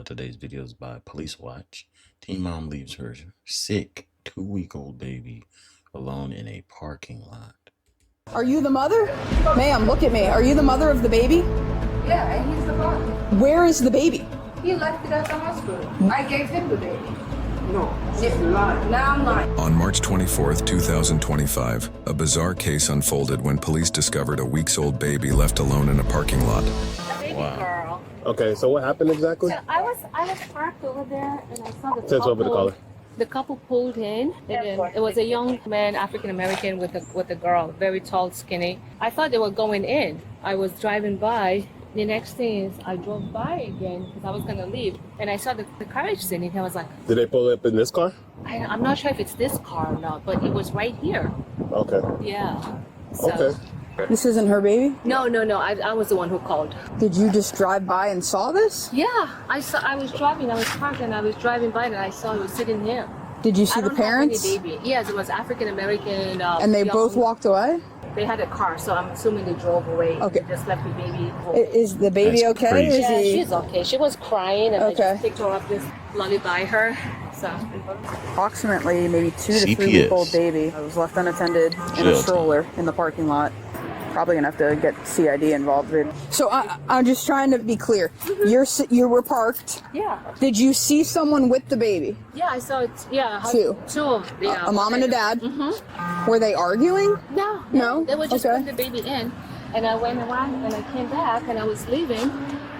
today's video is by Police Watch. Teen mom leaves her sick 2-week-old baby alone in a parking lot. Are you the mother? Ma'am, look at me. Are you the mother of the baby? Yeah, and he's the father. Where is the baby? He left it at the hospital. I gave him the baby. No, she's lying. Now I'm lying. On March 24th, 2025, a bizarre case unfolded when police discovered a weeks-old baby left alone in a parking lot. Wow. Girl. Okay, so what happened exactly? So I was parked over there and I saw the Take over the caller. The couple pulled in, and then it was a young man, African American, with a girl, very tall, skinny. I thought they were going in. I was driving by. The next thing is I drove by again because I was gonna leave, and I saw the carriage sitting. I was like, Did they pull up in this car? I'm not sure if it's this car or not, but it was right here. Okay. Yeah. So, Okay. This isn't her baby? No. I was the one who called. Did you just drive by and saw this? Yeah, I was driving. I was parked and I was driving by and I saw he was sitting here. Did you see I the don't have parents? any baby. Yes, it was African American. And they both walked away? They had a car, so I'm assuming they drove away. Okay. They just left the baby home. Is the baby That's okay? crazy. Is Yeah, he she's okay. She was crying, and I Okay. just picked her up, just lullaby her. So approximately maybe 2 to 3 CPS. week old baby was left unattended in Jail a time. stroller in the parking lot? Probably gonna have to get CID involved. So I'm just trying to be clear. You were parked. yeah, Did you see someone with the baby? yeah, I saw it. Yeah, Two. Two of yeah. A mom and a dad? Mm-hmm. Were they arguing? No, they were just Okay. putting the baby in, and I went around and I came back and I was leaving,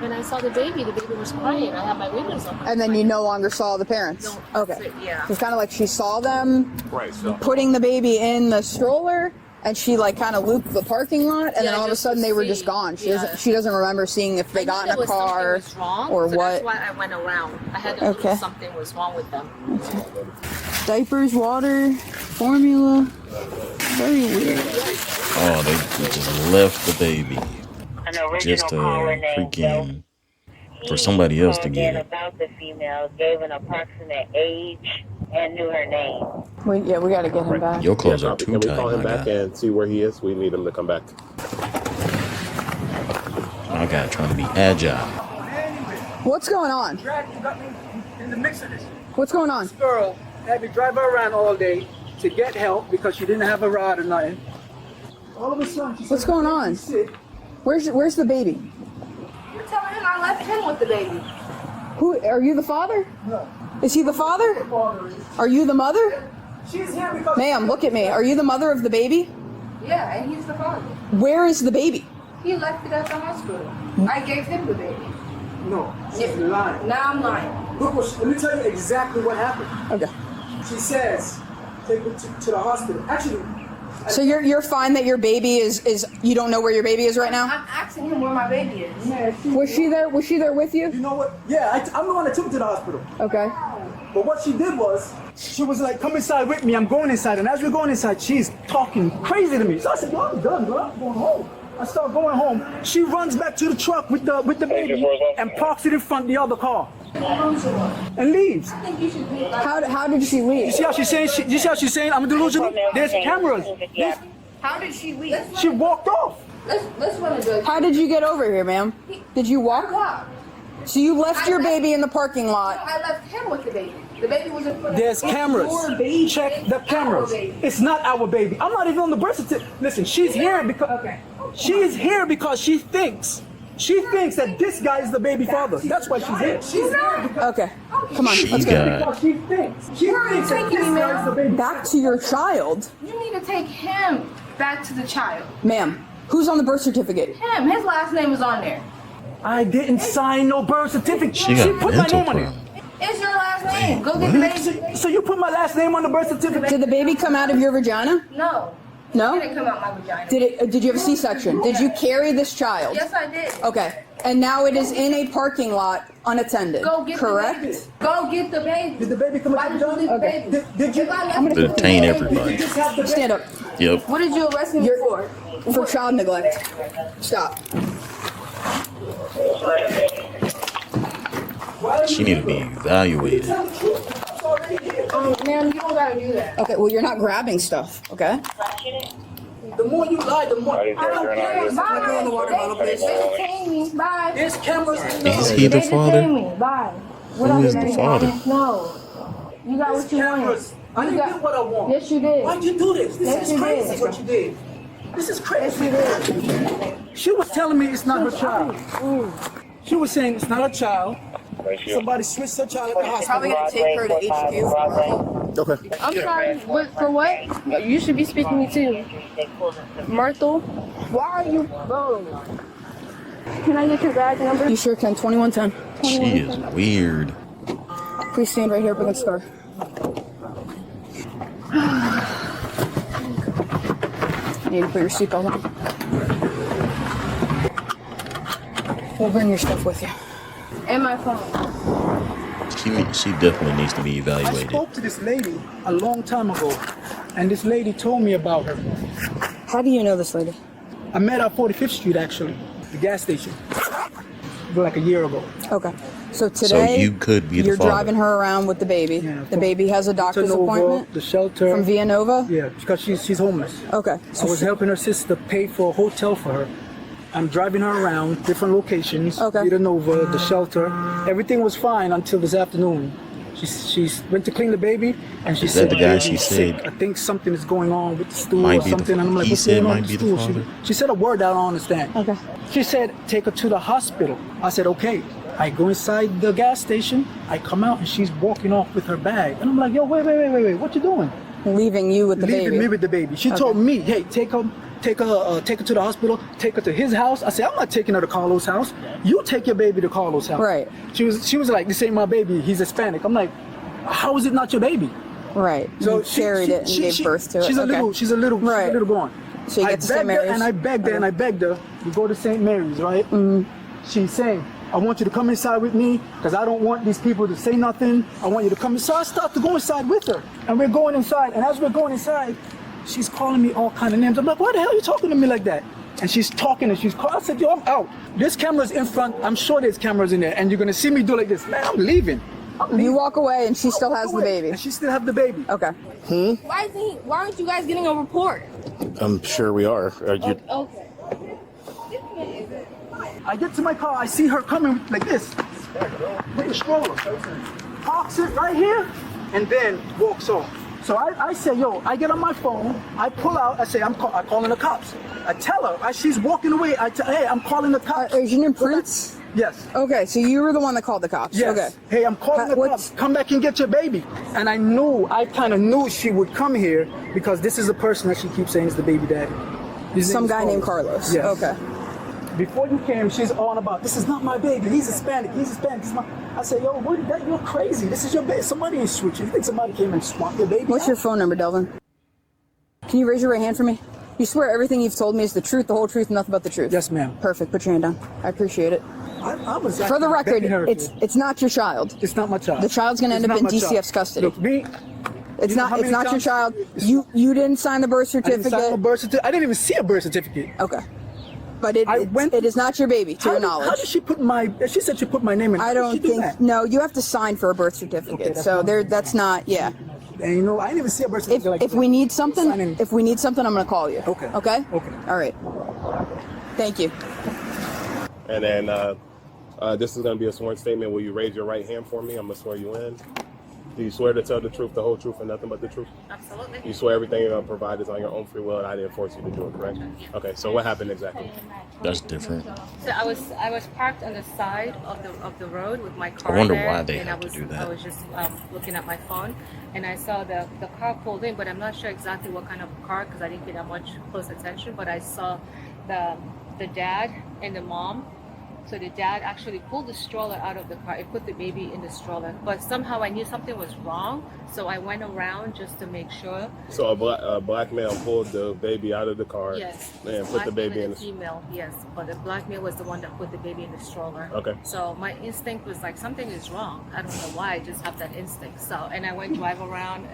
and I saw the baby. The baby was crying. I had my windows open. And then you no longer saw the parents? No, Okay. yeah. It's kind of like she saw them Right, so. putting the baby in the stroller, and she like kind of looped the parking lot, and Yeah, then all of a just sudden to they were see. just gone. She Yeah. doesn't remember seeing if they I knew got in there a was something car was wrong, or so what. That's why I went around. I had to Okay. know something was wrong with them. Diapers, water, formula. Very weird. Oh, they just left the baby. Just freaking for somebody else to get it. About the female, gave an approximate age, and knew her name. We gotta get him back. Your clothes are Can too we tight, call him my back guy. and see where he is? We need him to come back. My guy trying to be agile. What's going on? You got me in the mix of this. What's going on? Girl had me drive her around all day to get help because she didn't have a ride or nothing. All of a sudden, she What's said, going on? "Sit." Where's the baby? You're telling him I left him with the baby. Who are you? The father? No. Is he the father? Father is. Are you the mother? She's here because. Ma'am, look at me. Are you the mother of the baby? Yeah, and he's the father. Where is the baby? He left it at the hospital. I gave him the baby. No, she's lying. Now I'm lying. Look, let me tell you exactly what happened. Okay. She says, take her to the hospital. Actually, So you're fine that your baby is you don't know where your baby is right now? I'm asking him where my baby is. yeah, Was she there? Was she there with you? you know what? Yeah, I'm the one that took her to the hospital. Okay. But what she did was, she was like, come inside with me, I'm going inside. And as we're going inside, she's talking crazy to me. So I said, well, I'm done, bro, I'm going home. I start going home. She runs back to the truck with the baby and parks it in front of the other car. And leaves. I think you should be like, How did she leave? You see how she's saying, you see how she's saying, I'm delusional? There's cameras. how did she leave? She walked off. Let's run the How did you get over here, ma'am? Did you walk? Walk. So you left your baby in the parking lot. I left him with the baby. The baby was in front of There's cameras. your baby. Check the It's cameras. our baby. It's not our baby. I'm not even on the birth certificate. Listen, she's here because Okay. she's here because she thinks that this guy is the baby father. That's why she's here. She's here because Okay. Come on, She let's go. got because she thinks that taking this me, guy is the baby. Back to your child. You need to take him back to the child. Ma'am, who's on the birth certificate? Him. His last name is on there. I didn't sign no birth certificate. She got put my mental name on it. problem. It's your last name. Go get the baby. So you put my last name on the birth certificate? Did the baby come out of your vagina? No. No? It didn't come out my vagina. Did you have a C-section? Did you carry this child? Yes, I did. Okay. And now it is in a parking lot unattended. Go get correct? the baby. Go get the baby. Did the baby come Why out did the you leave vagina? the Okay. baby? Did you? If I left I'm gonna the Detain baby- everybody. Did you just have the baby? Stand up. Yep. What did you arrest me You're- for? For child neglect. Stop. She need to be evaluated. Ma'am, you don't gotta do that. Okay, well, you're not grabbing stuff, okay? The more you lie, the more. I don't care. Bye. the water bottle, please. They detain me. Bye. There's cameras. Is he the They father? detain me. Bye. Who is the father? No. You got what you wanted. I didn't get what I want. Yes, you did. Why'd you do this? This Yes, is you crazy did. what you did. This is crazy. Yes, you did. She was telling me it's not her child. She was saying it's not her child. Somebody switched her child at the hospital. Probably gonna take her to HQ. Okay. I'm sorry, for what? You should be speaking to me too. Myrtle, why are you, bro? Can I get your badge number? You sure can. 2110. She is weird. Please stand right here up against the car. You need to put your seatbelt on. We'll bring your stuff with you. And my phone. She definitely needs to be I evaluated. spoke to this lady a long time ago, and this lady told me about her. How do you know this lady? I met her at 45th Street, actually, the gas station, like a year ago. Okay. So today, you could be the you're father. driving her around with the baby. Yeah, The baby has a doctor's Nova, appointment the shelter. from Via Nova? Yeah, because she's homeless. Okay. I was helping her sister pay for a hotel for her. I'm driving her around different locations. Okay. Via Nova, the shelter. Everything was fine until this afternoon. She went to clean the baby, and she Is said that the guy baby's she sick. said I think something is going on with the stool might or be the- something. And I'm like, he what's said going on might with be the the stool? father? She said a word I don't understand. Okay. She said, take her to the hospital. I said, okay. I go inside the gas station. I come out, and she's walking off with her bag. And I'm like, yo, wait. What you doing? Leaving you with the Leaving baby. me with the baby. She told me, hey, take her to the hospital, take her to his house. I said, I'm not taking her to Carlos' house. You take your baby to Carlos' house. Right. She was like, this ain't my baby. He's Hispanic. I'm like, how is it not your baby? Right. You carried it and gave birth to it. She's a Okay. little girl. So you get to St. begged her Mary's. and I begged her and I begged her. We go to St. Mary's, right? Mm-hmm. She's saying, I want you to come inside with me because I don't want these people to say nothing. I want you to come inside. So I start to go inside with her. And we're going inside. And as we're going inside, she's calling me all kind of names. I'm like, why the hell are you talking to me like that? And she's talking and she's calling. I said, yo, I'm out. There's cameras in front. I'm sure there's cameras in there. And you're going to see me do like this. Man, I'm leaving. You walk away and she still has the baby. And she still have the baby. Okay. Why aren't you guys getting a report? I'm sure we are. Okay. I get to my car, I see her coming like this, with the stroller. Parks it right here, and then walks off. So I say, yo, I get on my phone, I pull out, I say, I'm calling the cops. I tell her, as she's walking away, hey, I'm calling the cops. Is your name Prince? Yes. Okay, so you were the one that called the cops. Yes. Okay. Hey, I'm calling the cops. Come back and get your baby. And I kind of knew she would come here because this is the person that she keeps saying is the baby daddy. His Some name is guy named Carlos. Yes. Okay. Before you came, she's on about, this is not my baby. He's Hispanic. I said, yo, you're crazy. This is your baby. Somebody ain't switching. You think somebody came and swapped your baby? What's your phone number, Delvin? Can you raise your right hand for me? You swear everything you've told me is the truth, the whole truth, and nothing but the truth? Yes, ma'am. Perfect. Put your hand down. I appreciate it. I was For the record, begging her it's not your child. It's not my child. The child's gonna end up in DCF's custody. Look, me. It's not your times- child. You didn't sign the birth I didn't certificate. sign a birth certificate. I didn't even see a birth certificate. Okay. But it is not your baby, to your knowledge. How did she put she said she put my name in. I How did don't she do think. that? No, you have to sign for a birth certificate. Okay, so that's not. Yeah. And you know, I didn't even see a birth If certificate. if we need something, Signing. I'm gonna call you. Okay. Okay. Okay. All right. Thank you. And then this is going to be a sworn statement. Will you raise your right hand for me? I'm going to swear you in. Do you swear to tell the truth, the whole truth, and nothing but the truth? Absolutely. You swear everything you're going to provide is on your own free will, and I didn't force you to do it, correct? Okay, so what happened exactly? That's different. So I was parked on the side of the road with my car. I wonder there, why they and have to do that. I was just looking at my phone, and I saw the car pulled in, but I'm not sure exactly what kind of car because I didn't pay that much close attention. But I saw the dad and the mom. So the dad actually pulled the stroller out of the car and put the baby in the stroller. But somehow I knew something was wrong, so I went around just to make sure. So a black male pulled the baby out of the car Yes. and put the baby in the female, yes. But the black male was the one that put the baby in the stroller. Okay. So my instinct was like something is wrong. I don't know why. I just have that instinct. So and I went drove around,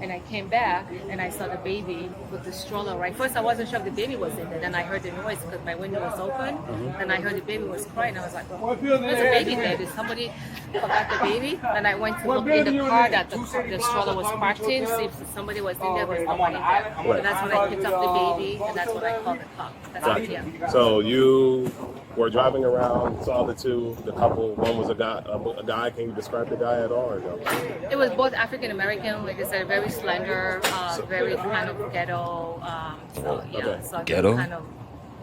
and I came back and I saw the baby with the stroller. Right. First I wasn't sure if the baby was in there. Then I heard the noise because my window was open. And I heard the baby was crying. I was like, well, there's a baby there. Did somebody forgot the baby? And I went to look in the car that the stroller was parked in, see if somebody was in there. There was nobody there. So that's when I picked up the baby, and that's when I called the cop. That's what, yeah. So you were driving around, saw the couple. One was a guy. Can you describe the guy at all or no? It was both African American, like I said, very slender, very kind of ghetto. So yeah, Okay. so Ghetto? kind of,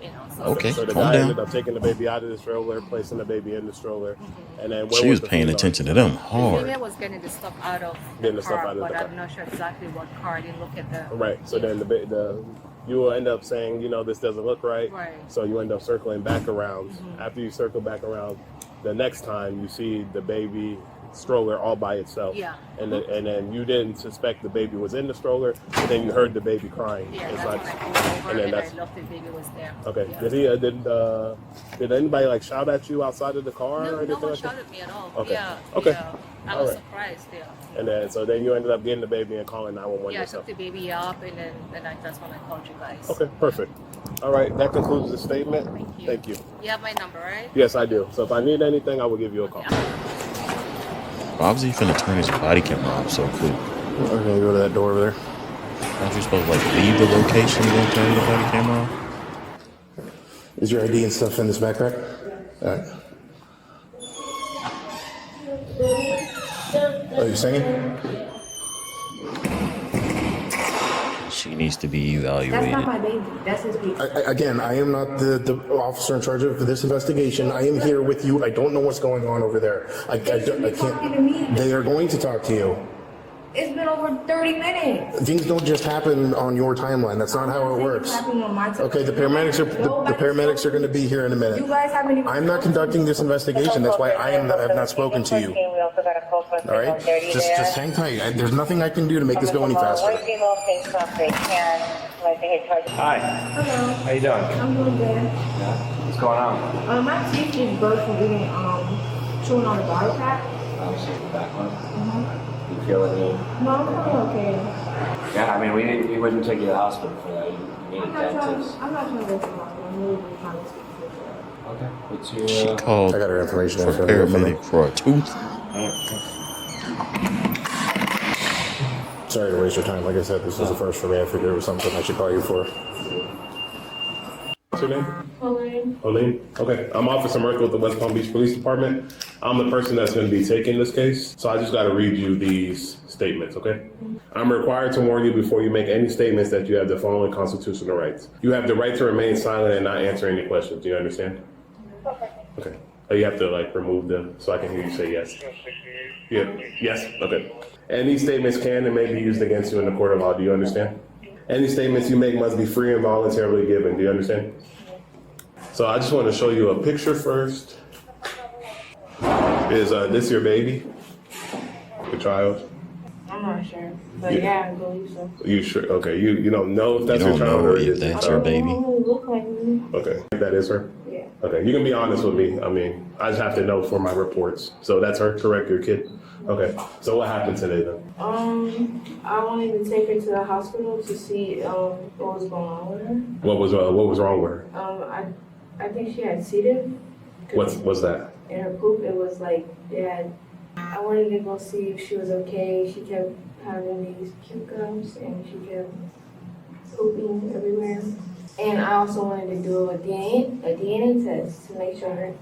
you know. So Okay, So the calm guy down. ended up taking the baby out of the stroller, placing the baby in the stroller, and then where She was the paying female? attention to them The hard. female was getting the stuff out of Getting the the stuff car, out of the but car. I'm not sure exactly what car. I didn't look at the. Right. So then you will end up saying, this doesn't look right. Right. So you end up circling back around. After you circle back around, the next time you see the baby stroller all by itself. Yeah. And then you didn't suspect the baby was in the stroller, and then you heard the baby crying. Yeah, It's that's like, when I pulled over and then and that's I looked, the baby was there. okay. Yeah. Did anybody like shout at you outside of the car or No anything one like that? shot at me at all. Okay. Yeah. Okay. Yeah. I All was right. surprised. Yeah. And then you ended up getting the baby and calling 911 Yeah, I yourself. took the baby up, and then that's when I called you guys. Okay, perfect. All right, that concludes the statement. Thank you. Thank you. You have my number, right? Yes, I do. So if I need anything, I will give you a call. Yeah. Why was he finna turn his body camera off so quick? We're gonna go to that door over there. Aren't you supposed to like leave the location and then turn the body camera off? Is your ID and stuff in this backpack? All right. Oh, you singing? She needs to be That's evaluated. not my baby. That's his baby. Again, I am not the officer in charge of this investigation. I am here with you. I don't know what's going on over there. I Talking to me. can't. They are going to talk to you. It's been over 30 minutes. Things don't just happen on your timeline. That's not how it works. Okay, the paramedics are going to be here in a minute. You guys haven't even. I'm not conducting this investigation. That's why I have not spoken to you. All right, just hang tight. There's nothing I can do to make this go any faster. Hi. Hello. How you doing? I'm doing good. What's going on? My teeth just burst from eating, chewing on the garlic pack. Obviously, the back one. You feel any? No, I'm feeling okay. Yeah, I mean, we wouldn't take you to the hospital for that. You need a dentist. I'm not trying to go to the hospital. I'm really just trying to speak to you. Okay. What's your? She called I got her information. for paramedic for a tooth. Sorry to waste your time. Like I said, this is the first for me. I figured it was something I should call you for. What's your name? Pauline. Oline? Okay, I'm Officer Murphy with the West Palm Beach Police Department. I'm the person that's going to be taking this case, so I just got to read you these statements, okay? I'm required to warn you before you make any statements that you have the following constitutional rights. You have the right to remain silent and not answer any questions. Do you understand? Okay. Oh, you have to remove them so I can hear you say yes. Yeah. Yes? Okay. Any statements can and may be used against you in the court of law. Do you understand? Any statements you make must be free and voluntarily given. Do you understand? So I just want to show you a picture first. Is this your baby? Your child? I'm not sure. But yeah, I believe so. You sure? Okay. You don't know if that's You your don't child know or if that's your baby. Don't look like me. Okay. That is her? Yeah. Okay. You can be honest with me. I mean, I just have to know for my reports. So that's her, correct? Your kid? Okay. So what happened today then? I wanted to take her to the hospital to see what was going on with her. What was wrong with her? I think she had C. diff. What's that? In her poop, it was like I wanted to go see if she was okay. She kept having these puke ups and she kept pooping everywhere. And I also wanted to do a DNA test to make sure,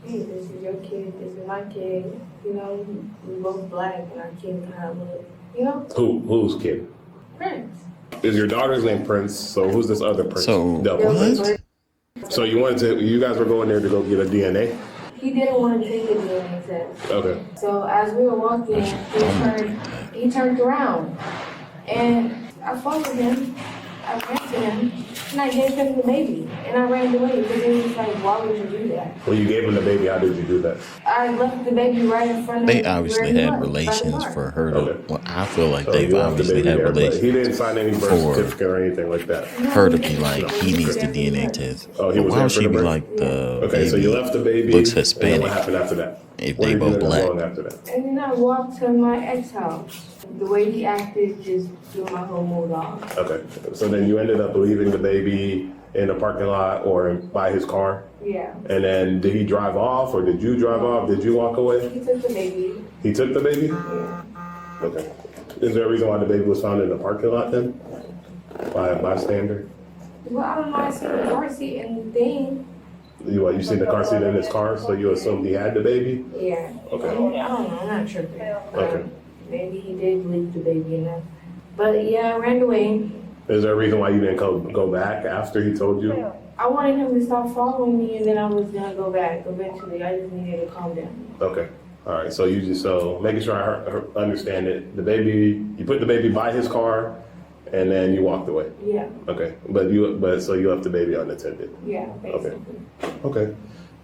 hey, this is your kid, this is my kid. You know, we both black and our kid kind of look, you know? Whose kid? Prince. Is your daughter's name Prince? So who's this other Prince? So Double. what? So you guys were going there to go get a DNA? He didn't want to take the DNA test. Okay. So as we were walking, he turned around, and I followed him. I ran to him, and I gave him the baby, and I ran away because he was like, "Why would you do that?" When you gave him the baby, how did you do that? I left the baby right in front of They where obviously he had was, relations by the car. for her to. Okay. Well, I feel like So they've you left the obviously baby had there, but relations he didn't sign any birth for certificate or anything like that. her to be like, he needs the DNA test. Oh, he But was why there would for she the be birth? like the Okay, so you left the baby. looks And then Hispanic what happened after that? if Where they did you both end up black? going after that? And then I walked to my ex house. The way he acted just threw my whole mood off. Okay, so then you ended up leaving the baby in the parking lot or by his car? Yeah. And then did he drive off or did you drive off? Did you walk away? He took the baby. He took the baby? Yeah. Okay. Is there a reason why the baby was found in the parking lot then? By a bystander? Well, I don't know. I seen the car seat and the thing. You seen the car seat in his car, so you assume he had the baby? Yeah. Okay. I don't know. I'm not tripping. Okay. Maybe he did leave the baby enough. But yeah, I ran away. Is there a reason why you didn't go back after he told you? I wanted him to stop following me, and then I was gonna go back eventually. I just needed to calm down. Okay. All right. So making sure I understand it. The baby, you put the baby by his car, and then you walked away. Yeah. Okay. So you left the baby unattended. Yeah. Basically. Okay.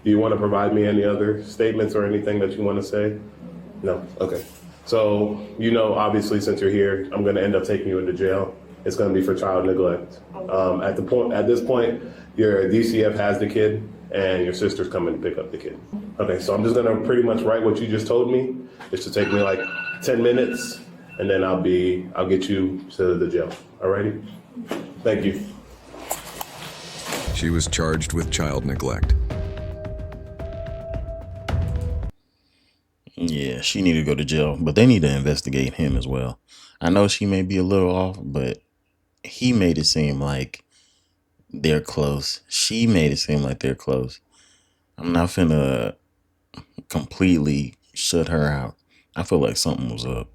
Do you want to provide me any other statements or anything that you want to say? No. Okay. So obviously, since you're here, I'm going to end up taking you into jail. It's going to be for child neglect. At this point, your DCF has the kid, and your sister's coming to pick up the kid. Okay, so I'm just going to pretty much write what you just told me. It should take me like 10 minutes, and then I'll get you to the jail. Alrighty? Thank you. She was charged with child neglect. Yeah, she need to go to jail, but they need to investigate him as well. I know she may be a little off, but he made it seem like they're close. She made it seem like they're close. I'm not finna completely shut her out. I feel like something was up.